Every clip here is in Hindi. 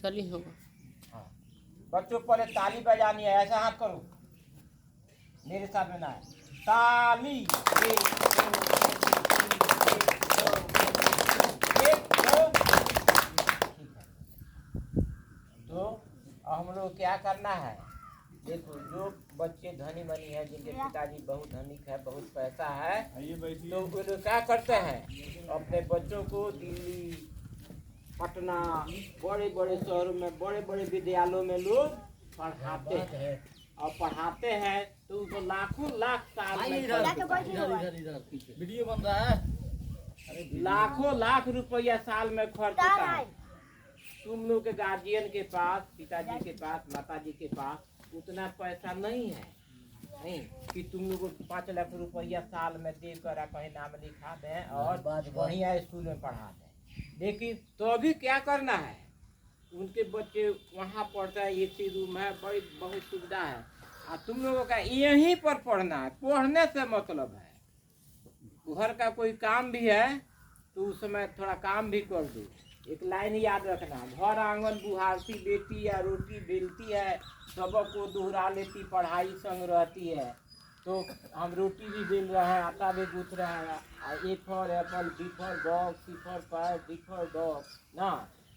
कल ही होगा। हाँ बच्चों पहले ताली बजानी है, ऐसा हाथ करो मेरे साथ में ना है। ताली तो हम लोग क्या करना है, देखो जो बच्चे धनी मनी है, जिनके पिताजी बहुत धनिक है, बहुत पैसा है, तो वो लोग क्या करते हैं, अपने बच्चों को दिल्ली पटना बड़े बड़े शहरों में बड़े बड़े विद्यालयों में लोग पढ़ाते हैं, और पढ़ाते हैं तो उनको लाखों लाख साल में वीडियो बन रहा है, लाखों लाख रुपया साल में खर्च होता है। तुम लोग के गार्जियन के पास, पिताजी के पास, माताजी के पास उतना पैसा नहीं है, नहीं कि तुम लोग को 5 लाख रुपया साल में देकर कहीं नाम लिखा दें और बढ़िया स्कूल में पढ़ा दें। लेकिन तो अभी क्या करना है, उनके बच्चे वहाँ पढ़ते हैं, एसी रूम है, बड़ी बहुत सुविधा है, और तुम लोगों का यहीं पर पढ़ना है। पढ़ने से मतलब है, घर का कोई काम भी है तो उस समय थोड़ा काम भी कर दो। एक लाइन याद रखना, घर आंगन बुहारती बेटी या रोटी बेलती है, सबको दोहरा लेती पढ़ाई संग रहती है। तो हम रोटी भी बेल रहे हैं, आटा भी गूँथ रहे हैं, A for apple, B for dog, C for cat, D for dog ना,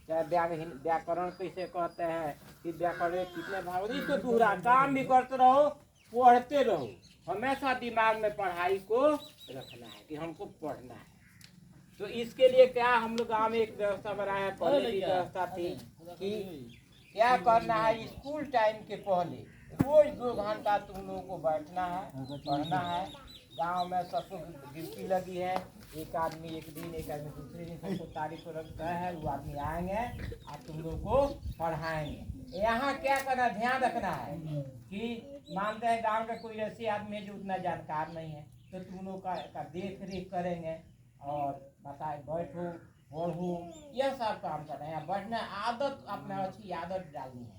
चाहे व्याकरण कैसे कहते हैं कि व्याकरण कितने भाग, इसको दोहरा काम भी करते रहो, पढ़ते रहो। हमेशा दिमाग में पढ़ाई को रखना है कि हमको पढ़ना है। तो इसके लिए क्या हम लोग गाँव में एक व्यवस्था बनाया, पहले की व्यवस्था थी कि क्या करना है, स्कूल टाइम के पहले रोज 2 घंटा तुम लोगों को बैठना है, पढ़ना है। गांव में सबको ड्यूटी लगी है, एक आदमी एक दिन, एक आदमी दूसरे दिन, सबको तारीख को रखता है, वो आदमी आएंगे और तुम लोग को पढ़ाएंगे। यहाँ क्या करना, ध्यान रखना है कि मानते हैं गांव का कोई ऐसे आदमी है जो उतना जानकार नहीं है, तो तुम लोग का देख रेख करेंगे और बताए बैठो पढ़ो, यह सब काम करना है। बैठना आदत, अपना अच्छी आदत डालनी है।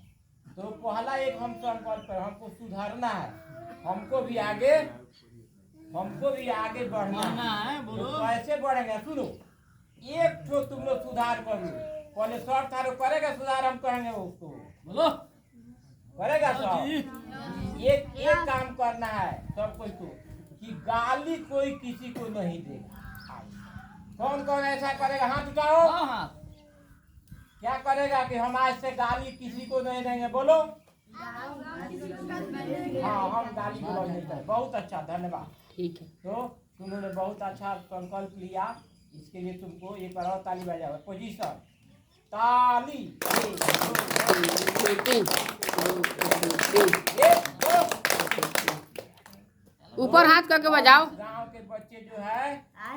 तो पहला एक हम संकल्प पर हमको सुधारना है, हमको भी आगे बढ़ना है। बोलो तो कैसे बढ़ेंगे, सुनो, एक तो तुम लोग सुधार कर लो। पहले सर थारो करेगा सुधार, हम कहेंगे उसको बोलो करेगा सर। एक काम करना है सब कोई को, कि गाली कोई किसी को नहीं देगा। कौन कौन ऐसा करेगा, हाथ उठाओ। क्या करेगा कि हम आज से गाली किसी को नहीं देंगे, बोलो। हाँ हम गाली गलौज नहीं करें। बहुत अच्छा, धन्यवाद। ठीक है, तो तुमने बहुत अच्छा संकल्प लिया, इसके लिए तुमको एक बार और ताली बजाओ। पोजीशन, ताली, 3 ऊपर हाथ करके बजाओ। गांव के बच्चे जो है,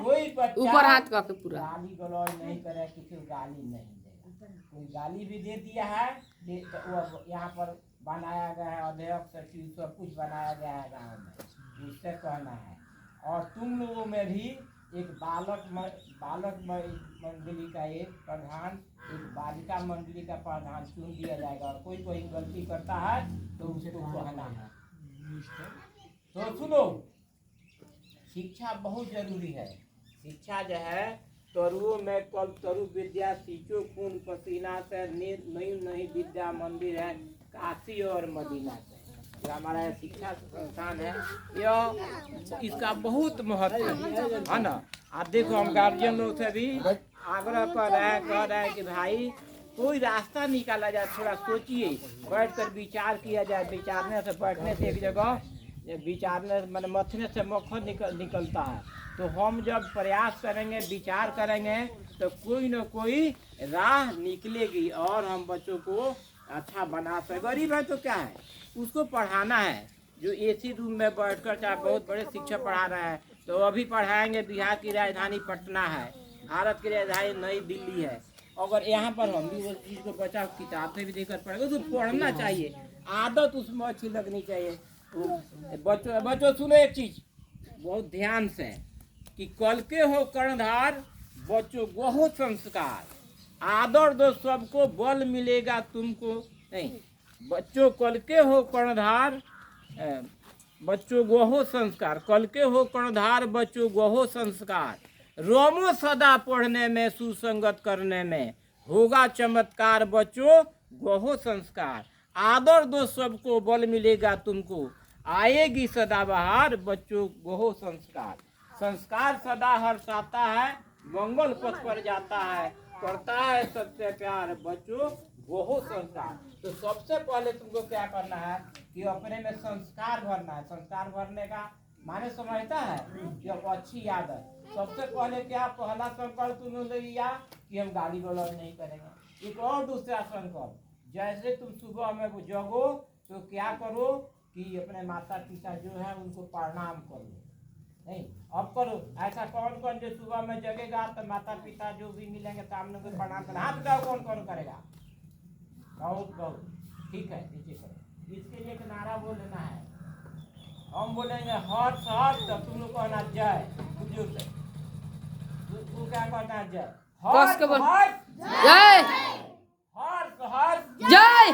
कोई बच्चा ऊपर हाथ करके पूरा गाली गलौज नहीं करे, किसी को गाली नहीं देगा। कोई गाली भी दे दिया है, तो वो यहाँ पर बनाया गया है, अध्यक्ष सचिव सब कुछ बनाया गया है गाँव में, उससे कहना है। और तुम लोगों में भी एक बालक मंडली का एक प्रधान, एक बालिका मंडली का प्रधान चुन दिया जाएगा, और कोई कोई गलती करता है तो उसको कहना है। तो सुनो, शिक्षा बहुत जरूरी है। शिक्षा जो है, तरुओं में कल तरु विद्या सींचो खून पसीना से, नई विद्या मंदिर है काशी और मदीना से। जो हमारा शिक्षा संस्थान है, यह इसका बहुत महत्व है ना। आप देखो, हम गार्जियन लोग से भी आग्रह कह रहे हैं कि भाई कोई रास्ता निकाला जाए, थोड़ा सोचिए, बैठकर विचार किया जाए। विचारने से, बैठने से एक जगह विचारने मतलब मथने से मक्खन निकलता है। तो हम जब प्रयास करेंगे, विचार करेंगे, तो कोई न कोई राह निकलेगी और हम बच्चों को अच्छा बना सकते। गरीब है तो क्या है, उसको पढ़ाना है। जो एसी रूम में बैठकर चाहे बहुत बड़े शिक्षक पढ़ा रहे हैं, तो अभी पढ़ाएंगे। बिहार की राजधानी पटना है, भारत की राजधानी नई दिल्ली है। अगर यहाँ पर हम भी उस चीज़ को बचा किताब से भी देकर पढ़ेंगे, तो पढ़ना चाहिए, आदत उसमें अच्छी लगनी चाहिए। बच्चों सुनो एक चीज बहुत ध्यान से, कि कल के हो कर्णधार, बच्चों को हो संस्कार। आदर दो सबको, बल मिलेगा तुमको नहीं। बच्चों कल के हो कर्णधार, बच्चों को हो संस्कार। कल के हो कर्णधार, बच्चों को हो संस्कार। रोमो सदा पढ़ने में, सुसंगत करने में, होगा चमत्कार बच्चों गोहो संस्कार। आदर दो सबको, बल मिलेगा तुमको, आएगी सदाबहार बच्चों गोहो संस्कार। संस्कार सदा हर्षाता है, मंगल पथ पर जाता है, करता है सबसे प्यार बच्चों गोहो संस्कार। तो सबसे पहले तुमको क्या करना है कि अपने में संस्कार भरना है। संस्कार भरने का माने समझता है कि अब अच्छी आदत। सबसे पहले क्या पहला संकल्प तुमने लिया कि हम गाली गलौज नहीं करेंगे। एक और दूसरा संकल्प, जैसे तुम सुबह में जगो तो क्या करो कि अपने माता पिता जो है उनको प्रणाम करो। नहीं अब करो ऐसा। कौन कौन जो सुबह में जगेगा तो माता पिता जो भी मिलेंगे सामने को प्रणाम करना। हाथ उठाओ, कौन कौन करेगा? बहुत बहुत ठीक है, नीचे करो। इसके लिए एक नारा बोलना है। हम बोलेंगे हर्ष हर्ष, तब तुम लोग कहना जय। बुजुर्ग से तू क्या कहना है? जय कस के हर्ष बोल। हर्ष जय हर्ष हर्ष जय।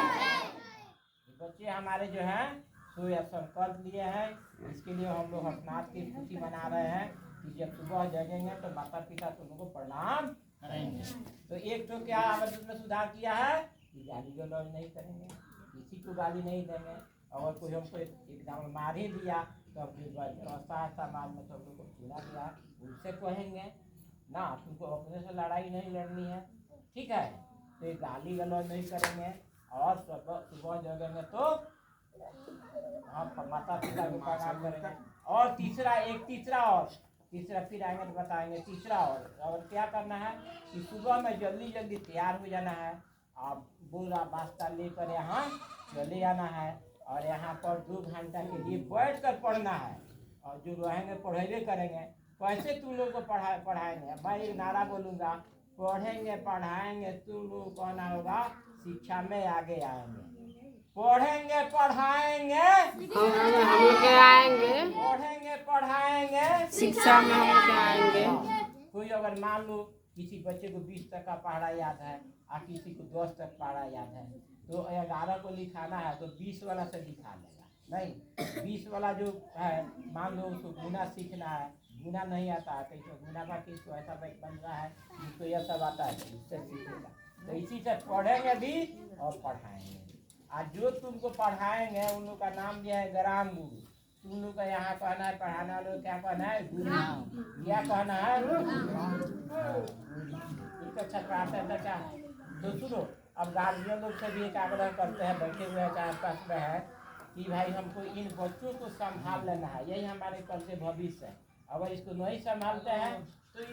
बच्चे हमारे जो हैं तो यह संकल्प लिए हैं। इसके लिए हम लोग हर्षनाथ की खुशी मना रहे हैं कि जब सुबह जगेंगे तो माता पिता तुम लोग को प्रणाम करेंगे। तो एक तो क्या आदत में सुधार किया है कि गाली गलौज नहीं करेंगे, किसी को गाली नहीं देंगे। अगर कोई हमको एकदम मार ही दिया तो रास्ता समाज में सब लोग को छूना दिया उनसे कहेंगे ना, तुमको अपने से लड़ाई नहीं लड़नी है, ठीक है? तो ये गाली गलौज नहीं करेंगे और सुबह जगेंगे तो हम माता पिता को प्रणाम करेंगे। और तीसरा फिर आएंगे तो बताएंगे। तीसरा और क्या करना है कि सुबह में जल्दी जल्दी तैयार हो जाना है। आप पूरा नाश्ता लेकर यहाँ चले आना है और यहाँ पर 2 घंटा के लिए बैठ कर पढ़ना है। और जो रहेंगे पढ़ेबे करेंगे। कैसे तुम लोग को पढ़ाएंगे? मैं एक नारा बोलूँगा, पढ़ेंगे पढ़ाएंगे तुम लोग कहना होगा शिक्षा में आगे आएंगे। पढ़ेंगे पढ़ाएंगे हम लोग के आएंगे, पढ़ेंगे पढ़ाएंगे शिक्षा में हम लोग के आएंगे। कोई अगर मान लो किसी बच्चे को 20 तक का पढ़ा याद है और किसी को 10 तक पढ़ा याद है, तो 11 को लिखाना है तो 20 वाला से लिखा लेगा। नहीं 20 वाला जो है मान लो उसको गुना सीखना है, गुना नहीं आता है, कहीं तो गुना का किसको ऐसा बन रहा है जिसको यह सब आता है तो उससे सीखेगा। तो इसी से पढ़ेंगे भी और पढ़ाएंगे। आज जो तुमको पढ़ाएंगे उन लोग का नाम दिया है ग्राम गुरु। तुम लोग का यहाँ कहना है पढ़ाने वाले क्या कहना है? गुरु। क्या कहना है? इसका छात्र क्या है? तो सुनो, अब गार्जियन लोग से भी एक आग्रह करते हैं, बैठे हुए हैं चाहे पास में है, कि भाई हमको इन बच्चों को संभाल लेना है। यही हमारे कल से भविष्य है। अगर इसको नहीं संभालते हैं तो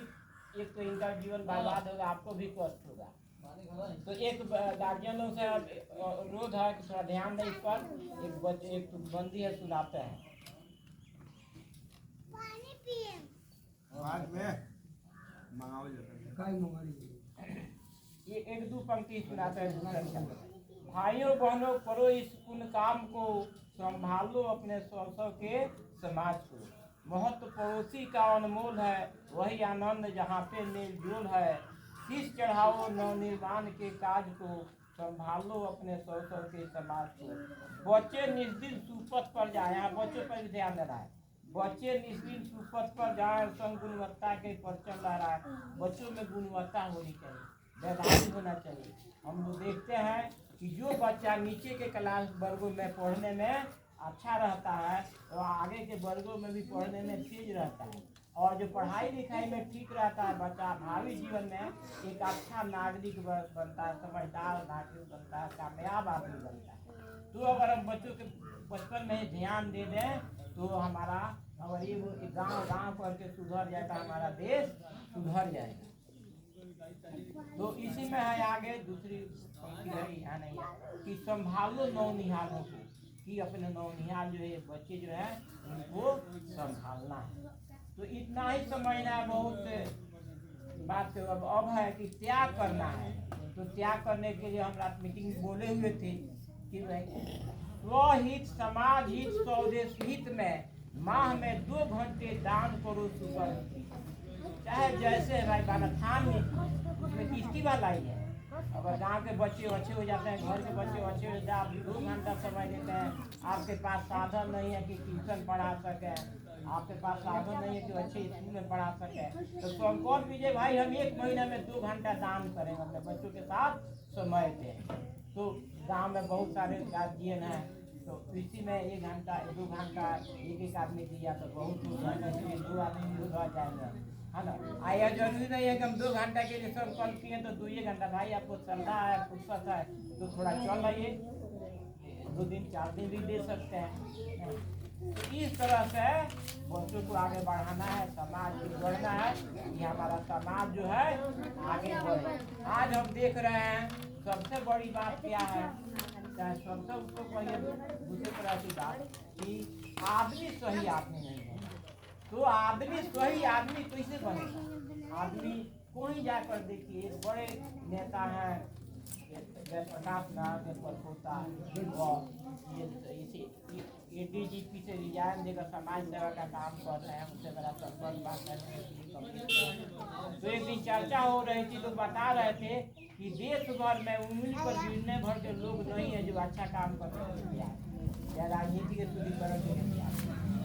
एक तो इनका जीवन बर्बाद होगा, आपको भी कष्ट होगा। तो एक गार्जियनों से अनुरोध है कि थोड़ा ध्यान दें इस पर। एक बंदी है, सुनाते हैं। एक 2 पंक्ति सुनाते हैं। भाइयों बहनों करो इस पुण्य काम को, संभालो अपने सौ के समाज को। महत्व पड़ोसी का अनमोल है, वही आनंद जहाँ पे मेलजोल है। शीश चढ़ाओ नवनिर्माण के काज को, संभालो अपने सौ के समाज को। बच्चे निष्दिन सुपथ पर जाए, यहाँ बच्चों पर भी ध्यान देना है। बच्चे निष्दिन सुपथ पर जाए, संग गुणवत्ता के परचम लहरा है। बच्चों में गुणवत्ता होनी चाहिए, वैधानिक होना चाहिए। हम लोग देखते हैं कि जो बच्चा नीचे के क्लास वर्गों में पढ़ने में अच्छा रहता है तो आगे के वर्गों में भी पढ़ने में तेज रहता है। और जो पढ़ाई लिखाई में ठीक रहता है बच्चा, भावी जीवन में एक अच्छा नागरिक बनता है, समझदार नागरिक बनता है, कामयाब आदमी बनता है। तो अगर हम बच्चों के बचपन में ध्यान दे दें तो हमारा, अगर ये गाँव करके सुधर जाएगा, हमारा देश सुधर जाएगा। तो इसी में है आगे दूसरी पंक्ति है, यहाँ नहीं है कि संभालो नौनिहालों को, कि अपने नौनिहाल जो है बच्चे जो है उनको संभालना है। तो इतना ही समझना है। बहुत बात अब है कि त्याग करना है। तो त्याग करने के लिए हम रात मीटिंग में बोले हुए थे कि स्वहित समाज हित स्वदेश हित में माह में 2 घंटे दान करो सुपर। चाहे जैसे भाई बालाथान में उसमें किसकी बात आई है। अगर गांव के बच्चे अच्छे हो जाते हैं, घर के बच्चे अच्छे हो जाते हैं, आप 2 घंटा समय देते हैं, आपके पास साधन नहीं है कि ट्यूशन पढ़ा सके, आपके पास साधन नहीं है कि अच्छे स्कूल में पढ़ा सके, तो संकल्प कीजिए भाई हम 1 महीने में 2 घंटा दान करेंगे, अपने बच्चों के साथ समय दें। तो गांव में बहुत सारे गार्जियन हैं, तो कृषि में 1 घंटा 2 घंटा एक आदमी दिया तो बहुत होगा, इसलिए 2 आदमी रह जाएंगे, है ना। यह जरूरी नहीं है कि हम 2 घंटा के लिए संकल्प किए तो 2 घंटा। भाई आपको चलना है, फुर्सत है तो थोड़ा चल रहिए, 2 दिन 4 दिन भी दे सकते हैं। तो इस तरह से बच्चों को आगे बढ़ाना है, समाज को बढ़ना है कि हमारा समाज जो है आगे बढ़े। आज हम देख रहे हैं सबसे बड़ी बात क्या है, चाहे सबसे उसको कहिए दूसरी तरह की बात कि आदमी सही आदमी नहीं है। तो आदमी सही आदमी कैसे बनेगा? आदमी कोई जाकर देखिए, एक बड़े नेता हैं जयप्रकाश नारायण होता ये डीजीपी से रिजाइन देकर समाज सेवा का काम कर रहे हैं, उनसे मेरा संपर्क बात है। तो एक दिन चर्चा हो रही थी, लोग बता रहे थे कि देश भर में उंगली पर गिरने भर के लोग नहीं है जो अच्छा काम कर रहे हैं या राजनीति के शुद्धिकरण के लिए।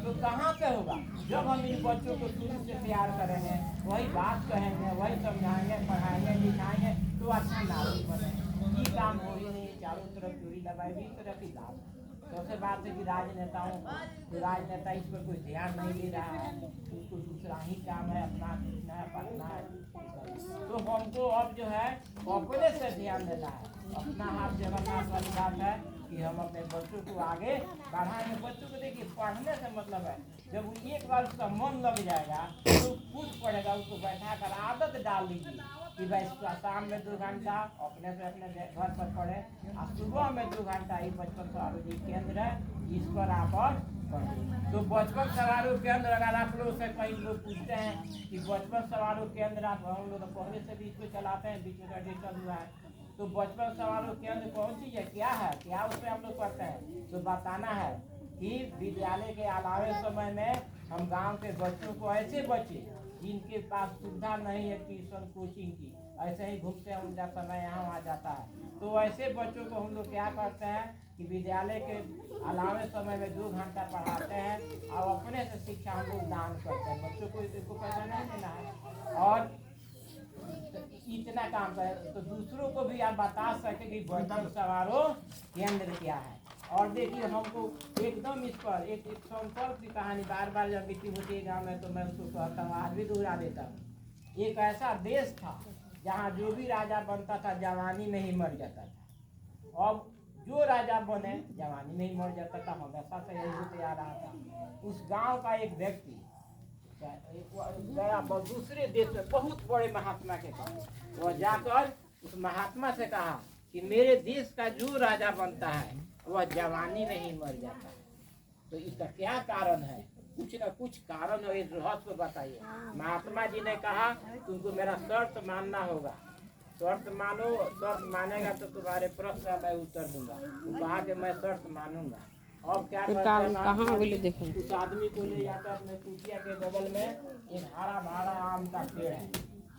तो कहाँ से होगा? जब हम इन बच्चों को शुरू से तैयार करेंगे, वही बात कहेंगे, वही समझाएंगे, पढ़ाएंगे, लिखाएंगे तो अच्छा नागरिक बनेंगे। ये काम हो ही नहीं, चारों तरफ चोरी लगाई भी तरह की बात। सबसे बात है कि राजनेता इस पर कोई ध्यान नहीं दे रहा है, उसको दूसरा ही काम है, अपना सीखना है, पढ़ना है। तो हमको अब जो है अपने से ध्यान देना है, अपना हाथ जगन्नाथ वाली बात है कि हम अपने बच्चों को आगे बढ़ाएंगे। बच्चों को देखिए पढ़ने से मतलब है, जब एक बार उसका मन लग जाएगा तो खुद पढ़ेगा। उसको बैठा कर आदत डाल दीजिए कि भाई शाम में 2 घंटा अपने से अपने घर पर पढ़े और सुबह में 2 घंटा ही बचपन समारोह केंद्र है, इस पर आप पढ़े। तो बचपन समारोह केंद्र अगर आप लोग से कई लोग पूछते हैं कि बचपन समारोह केंद्र आप हम लोग पहले से भी इसको चलाते हैं, बीच में एडिशन हुआ है। तो बचपन समारोह केंद्र कौन चीज़ है, क्या है, क्या उसमें हम लोग पढ़ते हैं? तो बताना है कि विद्यालय के अलावे समय में हम गाँव के बच्चों को, ऐसे बच्चे जिनके पास सुविधा नहीं है ट्यूशन कोचिंग की, ऐसे ही घूमते हैं, उनका समय यहाँ आ जाता है। तो ऐसे बच्चों को हम लोग क्या करते हैं कि विद्यालय के अलावे समय में 2 घंटा पढ़ाते हैं और अपने से शिक्षा हम लोग दान करते हैं। बच्चों को इसको पैसा नहीं देना है और इतना काम करें तो दूसरों को भी आप बता सके कि बचपन समारोह केंद्र क्या है। और देखिए हमको एकदम इस पर एक संकल्प की कहानी बार बार जब मीटिंग होती है गाँव में तो मैं उसको कहता हूँ, आज भी दोहरा देता हूँ। एक ऐसा देश था जहाँ जो भी राजा बनता था जवानी में ही मर जाता था। अब जो राजा बने जवानी में ही मर जाता था, हमेशा से यही होते आ रहा था। उस गांव का एक व्यक्ति गया दूसरे देश में बहुत बड़े महात्मा के पास, वह जाकर उस महात्मा से कहा कि मेरे देश का जो राजा बनता है वह जवानी में ही मर जाता है, तो इसका क्या कारण है? कुछ न कुछ कारण है, इस रहस्य को बताइए। महात्मा जी ने कहा तुमको मेरा शर्त मानना होगा, शर्त मानो, शर्त मानेगा तो तुम्हारे प्रश्न का मैं उत्तर दूंगा। वो कहा कि मैं शर्त मानूंगा। अब क्या करते हैं, उस आदमी को ले जाता है अपने कुटिया के बगल में एक हरा भरा आम का पेड़ है,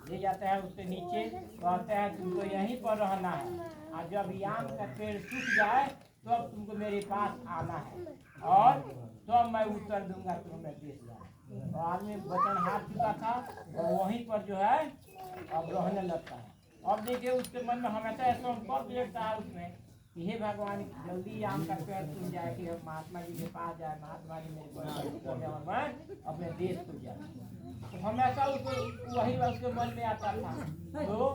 ले जाते हैं उसके नीचे, कहते हैं तुमको यहीं पर रहना है और जब ये आम का पेड़ सूख जाए तो अब तुमको मेरे पास आना है और तो मैं उत्तर दूंगा तुम्हें देश जाए। तो आदमी वचन हार चुका था और वहीं पर जो है अब रहने लगता है। अब देखिए उसके मन में हमेशा संकल्प लेता है उसमें कि हे भगवान जल्दी आम का पेड़ टूट जाए कि हम महात्मा जी के पास जाए, महात्मा जी मेरे को और मैं अपने देश को जाए। तो हमेशा उसको वही उसके मन में आता था। तो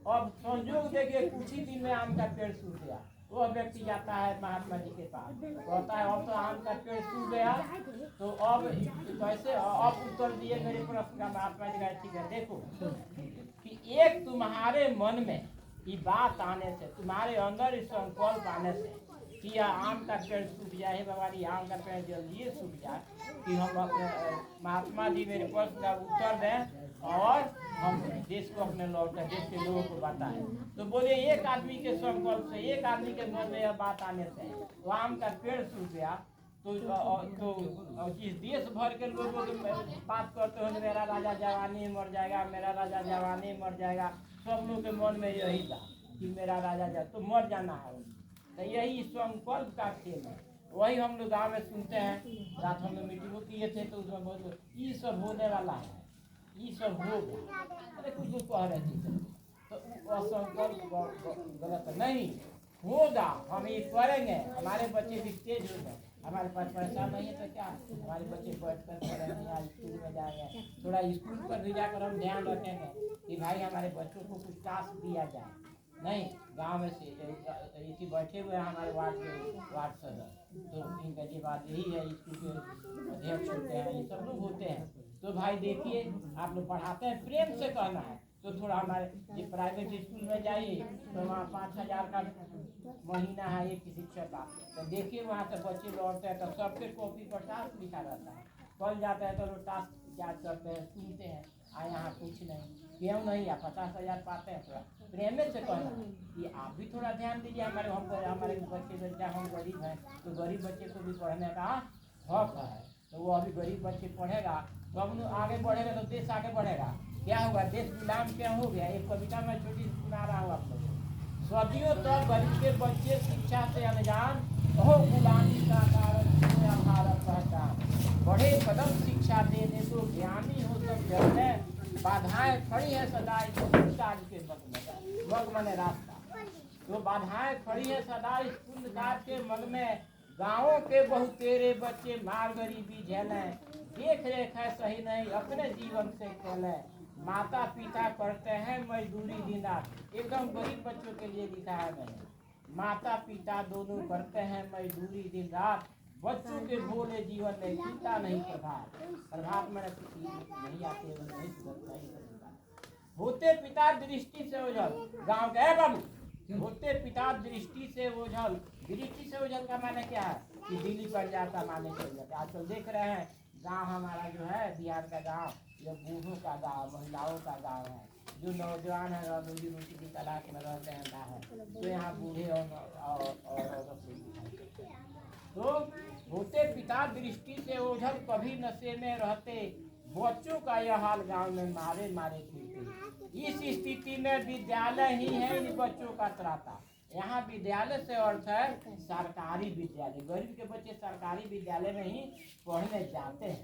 अब संयोग देखिए कुछ ही दिन में आम का पेड़ सूख गया। वो व्यक्ति जाता है महात्मा जी के पास, कहता है अब तो आम का पेड़ सूख गया, तो अब कैसे अब उत्तर दिए मेरे प्रश्न का। महात्मा जी का ठीक है, देखो कि एक तुम्हारे मन में ये बात आने से, तुम्हारे अंदर इस संकल्प आने से कि यह आम का पेड़ सूख जाए, भगवान ये आम का पेड़ जल्दी सूख जाए कि हम अपने महात्मा जी मेरे प्रश्न का उत्तर दें और हम देश को अपने लौट देश के लोगों को बताएं। तो बोले एक आदमी के संकल्प से, एक आदमी के मन में यह बात आने से तो आम का पेड़ सूख गया। तो इस देश भर के लोगों की बात करते हो मेरा राजा जवानी मर जाएगा, मेरा राजा जवानी मर जाएगा, सब लोग के मन में यही था कि मेरा राजा जा तो मर जाना है। तो यही संकल्प का खेल है, वही हम लोग गाँव में सुनते हैं। रात हम लोग मीटिंग किए थे तो उसमें बहुत ये सब होने वाला है, ये सब होगा, अरे कुछ कह रहे थे तो असंकल्प गलत नहीं। होगा, हम ये करेंगे, हमारे बच्चे भी तेज हो जाए। हमारे पास पैसा नहीं है तो क्या, हमारे बच्चे बैठ कर पढ़ेंगे या स्कूल में जाएंगे, थोड़ा स्कूल पर भी जाकर हम ध्यान रखेंगे कि भाई हमारे बच्चों को कुछ टास्क दिया जाए। नहीं, गांव में से इसी बैठे हुए हैं हमारे वार्ड सदस्य, तो इनका ये बात यही है, स्कूल के अध्यक्ष होते हैं, ये सब लोग होते हैं। तो भाई देखिए, आप लोग पढ़ाते हैं, प्रेम से कहना है, तो थोड़ा हमारे ये प्राइवेट स्कूल में जाइए तो वहाँ 5,000 का महीना है एक शिक्षक का, तो देखिए वहाँ से बच्चे लौटते हैं तो सबके कॉपी पर टास्क लिखा रहता है, कल जाते हैं तो लोग टास्क याद करते हैं, सुनते हैं, यहाँ कुछ नहीं, क्यों नहीं, या 50,000 पाते हैं। थोड़ा प्रेम से कहना कि आप भी थोड़ा ध्यान दीजिए, हमारे बच्चे बच्चा हम गरीब हैं, तो गरीब बच्चे को भी पढ़ने का हक है, तो वो अभी गरीब बच्चे पढ़ेगा तो हम लोग आगे बढ़ेगा तो देश आगे बढ़ेगा। क्या हुआ, देश गुलाम क्या हो गया। एक कविता में छोटी सुना रहा हूँ आप लोग, सदियों तक गरीब के बच्चे शिक्षा से अनजान, हो गुलामी का कारण भारत पहचान, बढ़े कदम शिक्षा देने तो ज्ञानी हो सब जग में, बाधाएं खड़ी है सदा इस कार्य के मग में रास्ता, तो बाधाएं खड़ी है सदा इस पुण्य कार्य के मग में, गाँवों के बहुतेरे बच्चे मार गरीबी झेलें, देख रेख है सही नहीं अपने जीवन से खेलें, माता पिता करते हैं मजदूरी दिन रात, एकदम गरीब बच्चों के लिए लिखा है मैंने, माता पिता दोनों करते हैं मजदूरी दिन रात, बच्चों के भोले जीवन में चिंता नहीं प्रभात में नहीं आते होते पिता दृष्टि से ओझल, गाँव गए बाबू, होते पिता दृष्टि से ओझल, दृष्टि से ओझल का माने क्या है कि दिल्ली पर जाता माने चल जाता। आजकल देख रहे हैं गांव हमारा जो है बिहार का गांव, ये बूढ़ों का गांव, महिलाओं का गांव है, जो नौजवान है रोजी रोटी की तलाश में रहते हैं बाहर, तो यहाँ बूढ़े और तो होते पिता दृष्टि से ओझल, कभी नशे में रहते, बच्चों का यह हाल गांव में मारे मारे फिरते, इस स्थिति में विद्यालय ही है इन बच्चों का त्राता। यहाँ विद्यालय से अर्थ है सरकारी विद्यालय, गरीब के बच्चे सरकारी विद्यालय में ही पढ़ने जाते हैं,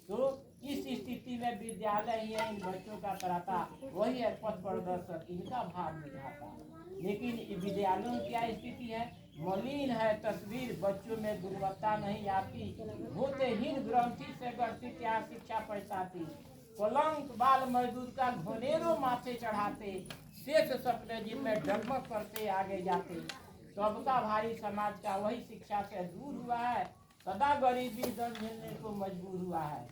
तो इस स्थिति में विद्यालय ही है इन बच्चों का त्राता, वही है पथ प्रदर्शक इनका भाग निभाता। लेकिन विद्यालयों की क्या स्थिति है, मलिन है तस्वीर, बच्चों में गुणवत्ता नहीं आती, होते हीन ग्रंथि से गढ़ती क्या शिक्षा पैसाती, कलंक बाल मजदूर का घनेरों माथे चढ़ाते, शेष सपने जिनमें डगमग करते आगे जाते, सबका भारी समाज का वही शिक्षा से दूर हुआ है, सदा गरीबी दर झेलने को मजबूर हुआ है,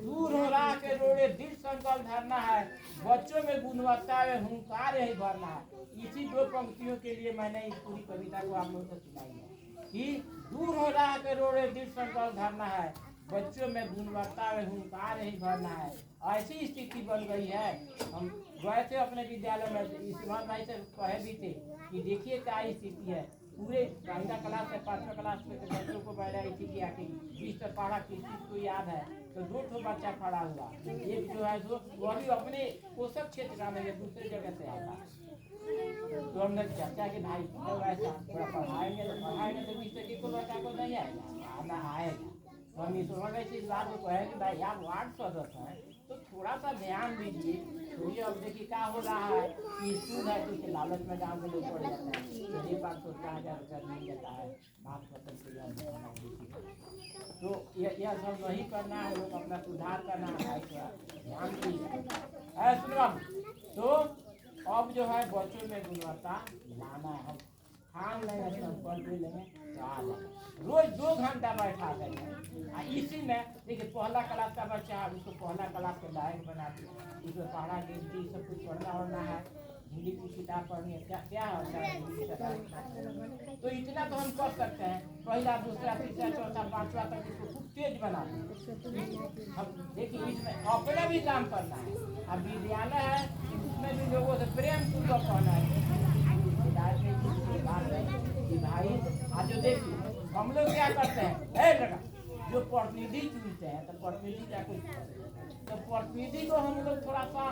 दूर हो रहा के रोड़े दिल संकल्प धरना है, बच्चों में गुणवत्ता में हुंकार ही भरना है। इसी दो पंक्तियों के लिए मैंने इस पूरी कविता को आप लोगों को सुनाई है कि दूर हो रहा के रोड़े दिल संकल्प धरना है, बच्चों में गुणवत्ता में हुंकार ही भरना है। ऐसी स्थिति बन गई है, हम गए थे अपने विद्यालय में, ईश्वर भाई से कहे भी थे कि देखिए क्या स्थिति है, पूरे पहला क्लास से 5वां क्लास में बच्चों को बैठा स्थिति आके 20 तक पढ़ा, किसी को याद है तो 2 बच्चा खड़ा हुआ, एक जो है वो भी अपने पोषक क्षेत्र का नहीं, दूसरे जगह से आता, तो हमने चर्चा की भाई ऐसा थोड़ा पढ़ाएंगे तो 20 तक को बच्चा को नहीं आएगा, आना आएगा, तो हम ईश्वर इस बात को कहे कि भाई आप वार्ड सदस्य हैं तो थोड़ा सा ध्यान दीजिए। थोड़ी अब देखिए क्या हो रहा है कि स्कूल है तो लालच में गाँव के लोग पड़ जाते हैं, चलिए 500-1000 रुपया मिल जाता है, बात खत्म तो यह सब नहीं करना है, लोग अपना सुधार करना है, ध्यान दीजिए। सुनो तो अब जो है बच्चों में गुणवत्ता लाना है, हम ठान लेंगे संपर्क लेंगे तो आ जाए, रोज 2 घंटा बैठा देंगे। इसी में देखिए पहला क्लास का बच्चा है, उसको पहला क्लास के लायक बना दिया, इसमें पढ़ा गिनती सब कुछ पढ़ना है, हिंदी की किताब पढ़नी है, क्या होता है हिंदी का, तो इतना तो हम कर सकते हैं। पहला दूसरा तीसरा चौथा 5वां तक इसको खूब तेज बना दें। हम देखिए इसमें अपना भी काम करना है, अब विद्यालय है उसमें भी लोगों से प्रेम पूर्वक कहना है कि भाई आज जो देखिए हम लोग क्या करते हैं, जो प्रतिनिधि चुनते हैं तो प्रतिनिधि क्या कुछ तो प्रतिनिधि को हम लोग थोड़ा सा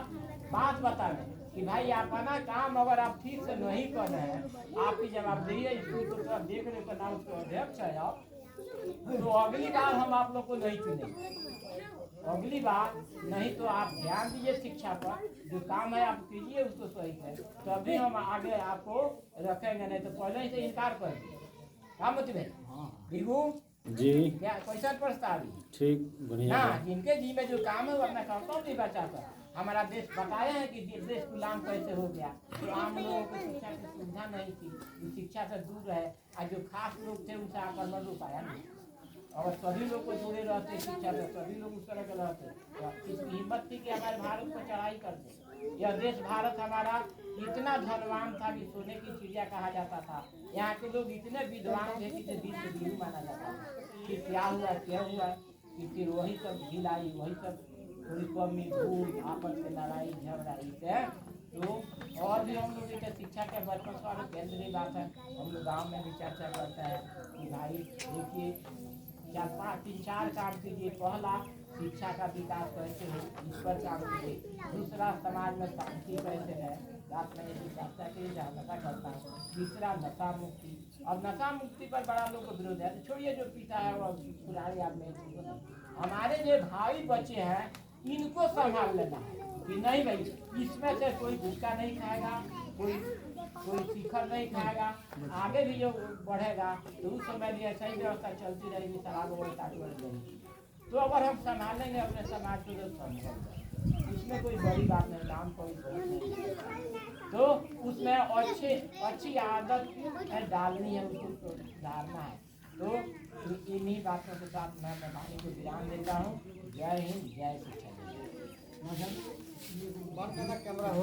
बात बताएं कि भाई अपना काम अगर आप ठीक से नहीं कर रहे हैं, आपकी जवाबदेही है स्कूल को थोड़ा देख रेख करना, उसको अध्यक्ष है आप, तो अगली बार हम आप लोग को नहीं चुनेंगे। अगली बार नहीं तो आप ध्यान दीजिए शिक्षा पर, जो काम है आप कीजिए उसको सही से, तभी हम आगे आपको रखेंगे, नहीं तो पहले से इनकार कर दिए। क्या मतलब है? बिल्कुल जी क्या कैसा प्रस्ताव है? ठीक बढ़िया ना है। जिनके जी में जो काम है वो अपना कर्तव्य नहीं बचाता। हमारा देश बताया है कि देश गुलाम कैसे हो गया, तो आम लोगों को शिक्षा की सुविधा नहीं थी, वो शिक्षा से दूर रहे, और जो खास लोग थे उनसे आकर हो पाया नहीं। और सभी लोग को जुड़े रहते शिक्षा से, सभी लोग उस तरह के रहते, तो इसकी हिम्मत थी कि हमारे भारत पर चढ़ाई करते। यह देश भारत हमारा इतना धनवान था कि सोने की चिड़िया कहा जाता था। यहाँ के लोग इतने विद्वान थे कि दिन से दिन माना जाता था कि क्या हुआ कि फिर वही सब ढिलाई, वही सब थोड़ी कमी भूल, आपस में लड़ाई झगड़ा से। तो और भी हम लोग जैसे शिक्षा के बचपन से वाले केंद्रीय बात है, हम लोग गाँव में भी चर्चा करते हैं कि भाई देखिए 3-4 काम कीजिए। पहला शिक्षा का विकास कैसे हो, इस पर काम कीजिए। दूसरा समाज में शांति कैसे है, रात में यदि चर्चा की जागरूकता करता हूँ। तीसरा नशा मुक्ति, और नशा मुक्ति पर बड़ा लोग को विरोध है, छोड़िए जो पीता है वो पुरानी याद में। हमारे जो भाई बच्चे हैं इनको संभाल लेना है कि नहीं भाई इसमें से कोई गुटखा नहीं खाएगा, कोई शिखर नहीं खाएगा, आगे भी जो बढ़ेगा तो उस समय भी ऐसा ही व्यवस्था चलती रहेगी, शराब रहेगी। तो अगर हम संभालेंगे अपने समाज को तो संभव, इसमें कोई बड़ी बात नहीं, नाम कोई नहीं। तो उसमें अच्छी आदत डालनी है, उसको सुधारना है। तो इन्हीं बातों के साथ मैं वाणी को विराम देता हूँ। जय हिंद, जय शिक्षा। कैमरा हो